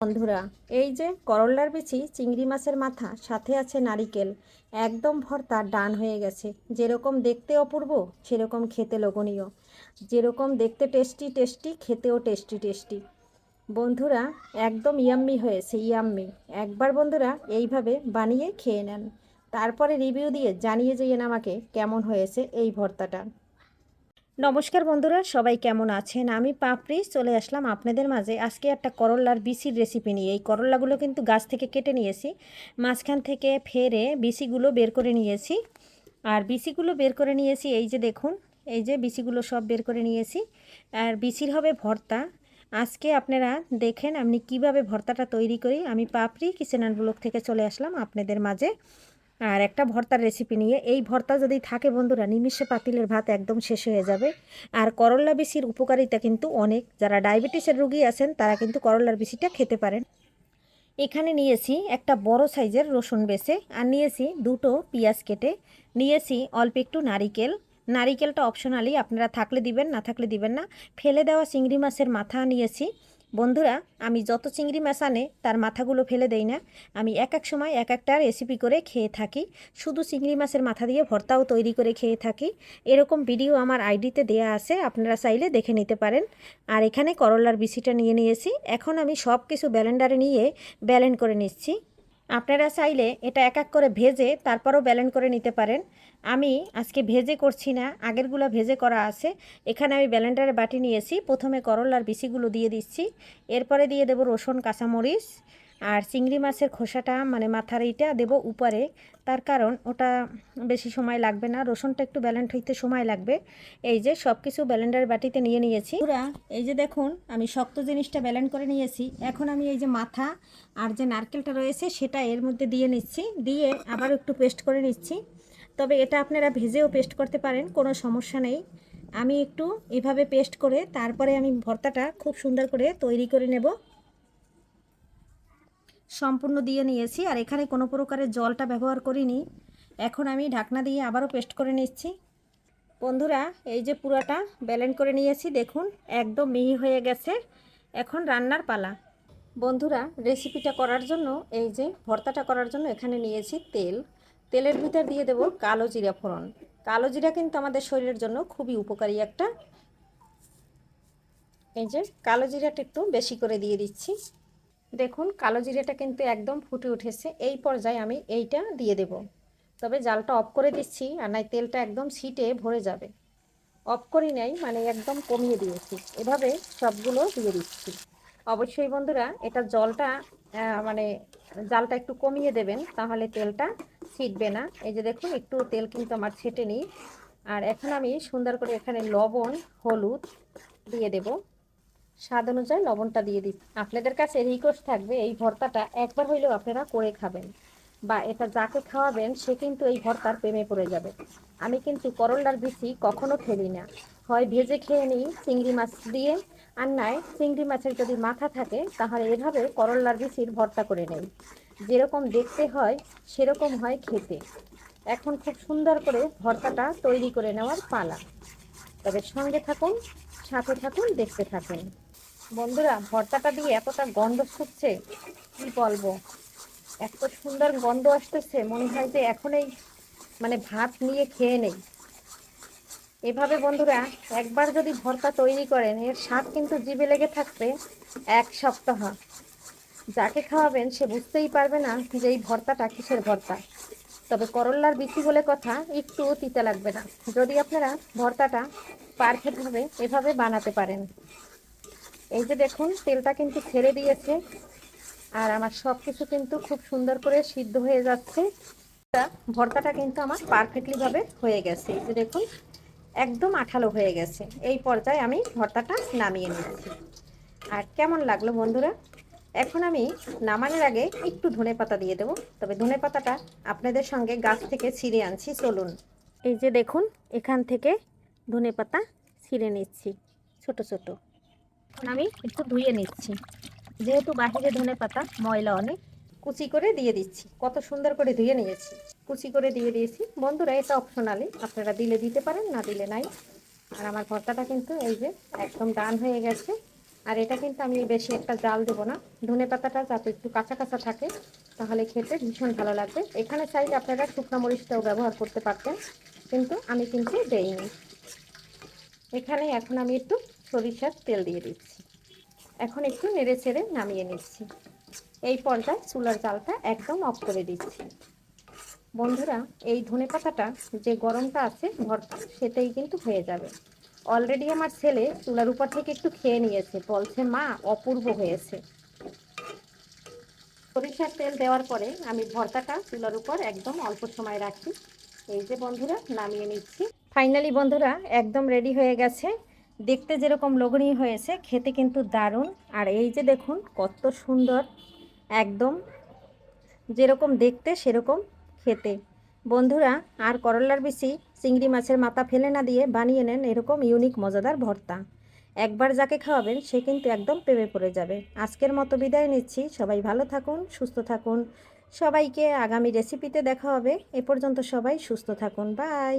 বন্ধুরা, এই যে করল্লার বিচি, চিংড়ি মাছের মাথা, সাথে আছে নারিকেল, একদম ভর্তা ডান হয়ে গেছে। যেরকম দেখতে অপূর্ব, সেরকম খেতে লোভনীয়। যেরকম দেখতে টেস্টি টেস্টি, খেতেও টেস্টি টেস্টি। বন্ধুরা, একদম ইয়াম্মি হয়েছে, ইয়াম্মি। একবার বন্ধুরা এইভাবে বানিয়ে খেয়ে নেন, তারপরে রিভিউ দিয়ে জানিয়ে যেন আমাকে কেমন হয়েছে এই ভর্তাটা। নমস্কার বন্ধুরা, সবাই কেমন আছেন? আমি পাপড়ি চলে আসলাম আপনাদের মাঝে আজকে একটা করল্লার বিচির রেসিপি নিয়ে। এই করল্লাগুলো কিন্তু গাছ থেকে কেটে নিয়েছি, মাঝখান থেকে ফেরে বিচিগুলো বের করে নিয়েছি। আর বিচিগুলো বের করে নিয়েছি, এই যে দেখুন, এই যে বিচিগুলো সব বের করে নিয়েছি। আর বিচির হবে ভর্তা। আজকে আপনারা দেখেন আমি কিভাবে ভর্তাটা তৈরি করি। আমি পাপড়ি কিচেন অ্যান্ড ব্লগ থেকে চলে আসলাম আপনাদের মাঝে আর একটা ভর্তার রেসিপি নিয়ে। এই ভর্তা যদি থাকে বন্ধুরা, নিমিষে পাতিলের ভাত একদম শেষ হয়ে যাবে। আর করল্লা বিচির উপকারিতা কিন্তু অনেক। যারা ডায়াবেটিসের রোগী আছেন তারা কিন্তু করল্লার বিচিটা খেতে পারেন। এখানে নিয়েছি একটা বড় সাইজের রসুন বেছে, আর নিয়েছি দুটো পেঁয়াজ কেটে, নিয়েছি অল্প একটু নারিকেল। নারিকেলটা অপশনালি, আপনারা থাকলে দিবেন, না থাকলে দিবেন না। ফেলে দেওয়া চিংড়ি মাছের মাথা নিয়েছি। বন্ধুরা, আমি যত চিংড়ি মাছ আনে তার মাথাগুলো ফেলে দেই না। আমি এক এক সময় এক একটা রেসিপি করে খেয়ে থাকি। শুধু চিংড়ি মাছের মাথা দিয়ে ভর্তাও তৈরি করে খেয়ে থাকি। এরকম ভিডিও আমার আইডিতে দেয়া আছে, আপনারা চাইলে দেখে নিতে পারেন। আর এখানে করলার বিচিটা নিয়ে নিয়েছি। এখন আমি সব কিছু ব্লেন্ডারে নিয়ে ব্লেন্ড করে নিচ্ছি। আপনারা চাইলে এটা এক এক করে ভেজে তারপরও ব্লেন্ড করে নিতে পারেন। আমি আজকে ভেজে করছি না, আগেরগুলো ভেজে করা আছে। এখানে আমি ব্লেন্ডারে বাটি নিয়েছি। প্রথমে করলার বিচিগুলো দিয়ে দিচ্ছি, এরপরে দিয়ে দেব রসুন, কাঁচামরিচ, আর চিংড়ি মাছের খোসাটা মানে মাথার এইটা দেব উপরে। তার কারণ ওটা বেশি সময় লাগবে না, রসুনটা একটু ব্লেন্ড হইতে সময় লাগবে। এই যে সব কিছু ব্লেন্ডারের বাটিতে নিয়ে নিয়েছি। পুরা এই যে দেখুন, আমি শক্ত জিনিসটা ব্লেন্ড করে নিয়েছি। এখন আমি এই যে মাথা আর যে নারকেলটা রয়েছে সেটা এর মধ্যে দিয়ে নিচ্ছি, দিয়ে আবার একটু পেস্ট করে নিচ্ছি। তবে এটা আপনারা ভেজেও পেস্ট করতে পারেন, কোনো সমস্যা নেই। আমি একটু এভাবে পেস্ট করে তারপরে আমি ভর্তাটা খুব সুন্দর করে তৈরি করে নেব। সম্পূর্ণ দিয়ে নিয়েছি, আর এখানে কোনো প্রকারের জলটা ব্যবহার করিনি। এখন আমি ঢাকনা দিয়ে আবারও পেস্ট করে নিচ্ছি। বন্ধুরা, এই যে পুরাটা ব্লেন্ড করে নিয়েছি, দেখুন একদম মিহি হয়ে গেছে। এখন রান্নার পালা। বন্ধুরা, রেসিপিটা করার জন্য, এই যে ভর্তাটা করার জন্য এখানে নিয়েছি তেল। তেলের ভিতর দিয়ে দেব কালো জিরা ফোড়ন। কালো জিরা কিন্তু আমাদের শরীরের জন্য খুবই উপকারী একটা। এই যে কালো জিরাটা একটু বেশি করে দিয়ে দিচ্ছি। দেখুন কালো জিরাটা কিন্তু একদম ফুটে উঠেছে। এই পর্যায়ে আমি এইটা দিয়ে দেব। তবে জালটা অফ করে দিচ্ছি, আর নাই তেলটা একদম ছিটে ভরে যাবে। অফ করি নাই, মানে একদম কমিয়ে দিয়েছি। এভাবে সবগুলো দিয়ে দিচ্ছি। অবশ্যই বন্ধুরা, এটা জলটা মানে জালটা একটু কমিয়ে দেবেন, তাহলে তেলটা ছিটবে না। এই যে দেখুন একটু তেল কিন্তু আমার ছেটে নিই। আর এখন আমি সুন্দর করে এখানে লবণ, হলুদ দিয়ে দেব। স্বাদ অনুযায়ী লবণটা দিয়ে দিই। আপনাদের কাছে রিকোয়েস্ট থাকবে, এই ভর্তাটা একবার হইলেও আপনারা করে খাবেন, বা এটা যাকে খাওয়াবেন সে কিন্তু এই ভর্তার প্রেমে পড়ে যাবে। আমি কিন্তু করল্লার বিচি কখনো ফেলি না, হয় ভেজে খেয়ে নিই চিংড়ি মাছ দিয়ে, আর নয় চিংড়ি মাছের যদি মাথা থাকে তাহলে এভাবে করল্লার বিচির ভর্তা করে নেই। যেরকম দেখতে হয় সেরকম হয় খেতে। এখন খুব সুন্দর করে ভর্তাটা তৈরি করে নেওয়ার পালা। তবে সঙ্গে থাকুন, সাথে থাকুন, দেখতে থাকুন। বন্ধুরা, ভর্তাটা দিয়ে এতটা গন্ধ ছুটছে, কি বলবো, এত সুন্দর গন্ধ আসতেছে, মনে হয় যে এখনই মানে ভাত নিয়ে খেয়ে নেই। এভাবে বন্ধুরা একবার যদি ভর্তা তৈরি করেন, এর স্বাদ কিন্তু জিভে লেগে থাকবে 1 সপ্তাহ। যাকে খাওয়াবেন সে বুঝতেই পারবে না যে এই ভর্তাটা কিসের ভর্তা। তবে করল্লার বিচি বলে কথা, একটু তিতা লাগবে না যদি আপনারা ভর্তাটা পারফেক্টভাবে এভাবে বানাতে পারেন। এই যে দেখুন তেলটা কিন্তু ছেড়ে দিয়েছে, আর আমার সব কিছু কিন্তু খুব সুন্দর করে সিদ্ধ হয়ে যাচ্ছে। ভর্তাটা কিন্তু আমার পারফেক্টলি ভাবে হয়ে গেছে। এই যে দেখুন একদম আঠালো হয়ে গেছে। এই পর্যায়ে আমি ভর্তাটা নামিয়ে নিচ্ছি। আর কেমন লাগলো বন্ধুরা? এখন আমি নামানোর আগে একটু ধনেপাতা দিয়ে দেবো। তবে ধনেপাতাটা আপনাদের সঙ্গে গাছ থেকে ছিঁড়ে আনছি, চলুন। এই যে দেখুন এখান থেকে ধনেপাতা ছিঁড়ে নিচ্ছি ছোট ছোট। এখন আমি একটু ধুয়ে নিচ্ছি, যেহেতু বাহিরে ধনেপাতা ময়লা অনেক। কুচি করে দিয়ে দিচ্ছি, কত সুন্দর করে ধুয়ে নিয়েছি, কুচি করে দিয়ে দিয়েছি। বন্ধুরা, এটা অপশনালি, আপনারা দিলে দিতে পারেন, না দিলে নাই। আর আমার ভর্তাটা কিন্তু এই যে একদম ডান হয়ে গেছে। আর এটা কিন্তু আমি বেশি একটা জাল দেবো না, ধনেপাতাটা যাতে একটু কাঁচা কাঁচা থাকে, তাহলে খেতে ভীষণ ভালো লাগবে। এখানে চাইলে আপনারা শুকনো মরিচটাও ব্যবহার করতে পারতেন, কিন্তু আমি কিন্তু দেইনি। এখানে এখন আমি একটু সরিষার তেল দিয়ে দিচ্ছি। এখন একটু নেড়ে চেড়ে নামিয়ে নিচ্ছি। এই পর্যায়ে চুলার জালটা একদম অফ করে দিচ্ছি। বন্ধুরা, এই ধনেপাতাটা যে গরমটা আছে ভর্তা, সেটাই কিন্তু হয়ে যাবে। অলরেডি আমার ছেলে চুলার উপর থেকে একটু খেয়ে নিয়েছে, বলছে মা অপূর্ব হয়েছে। সরিষার তেল দেওয়ার পরে আমি ভর্তাটা চুলার উপর একদম অল্প সময় রাখি। এই যে বন্ধুরা, নামিয়ে নিচ্ছি। ফাইনালি বন্ধুরা, একদম রেডি হয়ে গেছে। দেখতে যেরকম লোভনীয় হয়েছে, খেতে কিন্তু দারুণ। আর এই যে দেখুন কত সুন্দর, একদম যেরকম দেখতে সেরকম খেতে। বন্ধুরা, আর করলার বিচি চিংড়ি মাছের মাথা ফেলে না দিয়ে বানিয়ে নেন এরকম ইউনিক মজাদার ভর্তা। একবার যাকে খাওয়াবেন সে কিন্তু একদম প্রেমে পড়ে যাবে। আজকের মতো বিদায় নিচ্ছি। সবাই ভালো থাকুন, সুস্থ থাকুন। সবাইকে আগামী রেসিপিতে দেখা হবে। এ পর্যন্ত সবাই সুস্থ থাকুন। বাই।